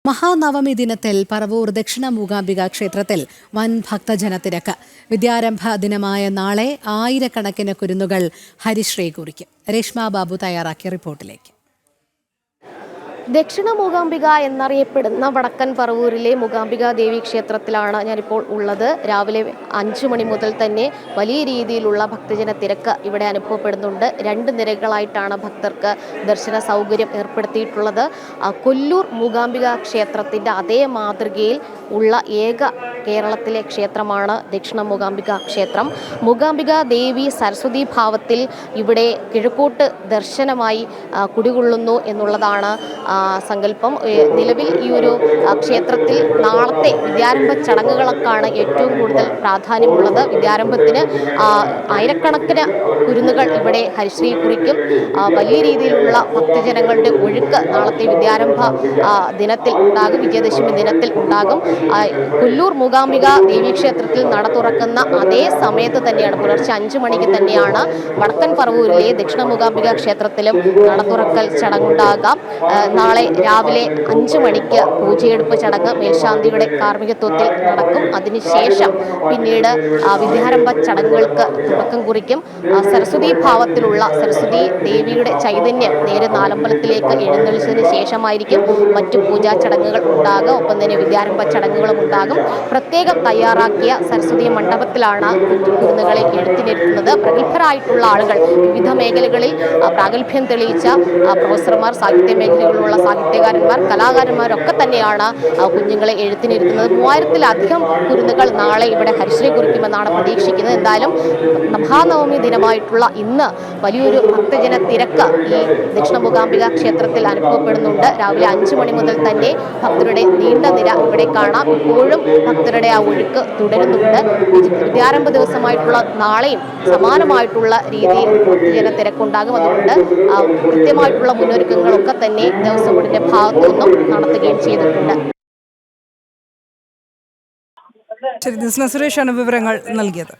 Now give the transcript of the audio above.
മഹാനവമി ദിനത്തിൽ പറവൂർ ദക്ഷിണ മൂകാംബിക ക്ഷേത്രത്തിൽ വൻ ഭക്തജനത്തിരക്ക്. വിദ്യാരംഭ ദിനമായ നാളെ ആയിരക്കണക്കിന് കുരുന്നുകൾ ഹരിശ്രീ കുറിക്കും. രേഷ്മ ബാബു തയ്യാറാക്കിയ റിപ്പോർട്ടിലേക്ക്. ദക്ഷിണ മൂകാംബിക എന്നറിയപ്പെടുന്ന വടക്കൻ പറവൂരിലെ മൂകാംബിക ദേവി ക്ഷേത്രത്തിലാണ് ഞാനിപ്പോൾ ഉള്ളത്. രാവിലെ 5 മണി മുതൽ തന്നെ വലിയ രീതിയിലുള്ള ഭക്തജന തിരക്ക് ഇവിടെ അനുഭവപ്പെടുന്നുണ്ട്. 2 നിരകളായിട്ടാണ് ഭക്തർക്ക് ദർശന സൗകര്യം ഏർപ്പെടുത്തിയിട്ടുള്ളത്. കൊല്ലൂർ മൂകാംബിക ക്ഷേത്രത്തിൻ്റെ അതേ മാതൃകയിൽ ഉള്ള ഏക കേരളത്തിലെ ക്ഷേത്രമാണ് ദക്ഷിണ മൂകാംബിക ക്ഷേത്രം. മൂകാംബിക ദേവി സരസ്വതി ഭാവത്തിൽ ഇവിടെ കിഴക്കോട്ട് ദർശനമായി കുടികൊള്ളുന്നു എന്നുള്ളതാണ് സങ്കല്പം. നിലവിൽ ഈ ഒരു ക്ഷേത്രത്തിൽ നാളത്തെ വിദ്യാരംഭ ചടങ്ങുകൾക്കാണ് ഏറ്റവും കൂടുതൽ പ്രാധാന്യമുള്ളത്. വിദ്യാരംഭത്തിന് ആയിരക്കണക്കിന് കുരുന്നുകൾ ഇവിടെ ഹരിശ്രീ കുറിക്കും. വലിയ രീതിയിലുള്ള ഭക്തജനങ്ങളുടെ ഒഴുക്ക് നാളത്തെ വിദ്യാരംഭ ദിനത്തിൽ ഉണ്ടാകും, വിജയദശമി ദിനത്തിൽ ഉണ്ടാകും. കൊല്ലൂർ മൂകാംബിക ദേവീക്ഷേത്രത്തിൽ നട തുറക്കുന്ന അതേ സമയത്ത് തന്നെയാണ്, പുലർച്ചെ 5 മണിക്ക് തന്നെയാണ് വടക്കൻ പറവൂരിലെ ദക്ഷിണ മൂകാംബിക ക്ഷേത്രത്തിലും നട തുറക്കൽ ചടങ്ങുണ്ടാകാം. നാളെ രാവിലെ 5 മണിക്ക് പൂജയെടുപ്പ് ചടങ്ങ് മേൽശാന്തിയുടെ കാർമ്മികത്വത്തിൽ നടക്കും. അതിനുശേഷം പിന്നീട് വിദ്യാരംഭ ചടങ്ങുകൾക്ക് തുടക്കം കുറിക്കും. സരസ്വതി ഭാവത്തിലുള്ള സരസ്വതി ദേവിയുടെ ചൈതന്യം നേരെ നാലമ്പലത്തിലേക്ക് എഴുന്നള്ളിച്ചതിന് ശേഷമായിരിക്കും മറ്റു പൂജാ ചടങ്ങുകൾ ഉണ്ടാകുക. ഒപ്പം തന്നെ വിദ്യാരംഭ ചടങ്ങുകളും ഉണ്ടാകും. പ്രത്യേകം തയ്യാറാക്കിയ സരസ്വതി മണ്ഡപത്തിലാണ് കുരുന്നുകളെ എഴുത്തിനിരുത്തുന്നത്. പ്രഗത്ഭരായിട്ടുള്ള ആളുകൾ, വിവിധ മേഖലകളിൽ പ്രാഗൽഭ്യം തെളിയിച്ച പ്രൊഫസർമാർ, സാഹിത്യ മേഖലകളിലുള്ള സാഹിത്യകാരന്മാർ, കലാകാരന്മാരൊക്കെ തന്നെയാണ് കുഞ്ഞുങ്ങളെ എഴുത്തിനിരുത്തുന്നത്. 3000-ലധികം കുരുന്നുകൾ നാളെ ഇവിടെ ഹരിശ്രീ കുറിക്കുമെന്നാണ് പ്രതീക്ഷിക്കുന്നത്. എന്തായാലും മഹാനവമി ദിനമായിട്ടുള്ള ഇന്ന് വലിയൊരു ഭക്തജന തിരക്ക് ഈ ദക്ഷിണ മൂകാംബിക ക്ഷേത്രത്തിൽ അനുഭവപ്പെടുന്നുണ്ട്. രാവിലെ 5 മണി മുതൽ തന്നെ ഭക്തരുടെ നീണ്ട നിര ഇവിടെ കാണാം. ഇപ്പോഴും ഭക്തരുടെ ആ ഒഴുക്ക് തുടരുന്നുണ്ട്. വിദ്യാരംഭ ദിവസമായിട്ടുള്ള നാളെയും സമാനമായിട്ടുള്ള രീതിയിൽ ഭക്തജന തിരക്കുണ്ടാകും. അതുകൊണ്ട് കൃത്യമായിട്ടുള്ള മുന്നൊരുക്കങ്ങളൊക്കെ തന്നെ ദേവസ്വം ബോർഡിന്റെ ഭാഗത്തു നിന്നും നടത്തുകയും ചെയ്തിട്ടുണ്ട്. സുരേഷാണ് വിവരങ്ങൾ നൽകിയത്.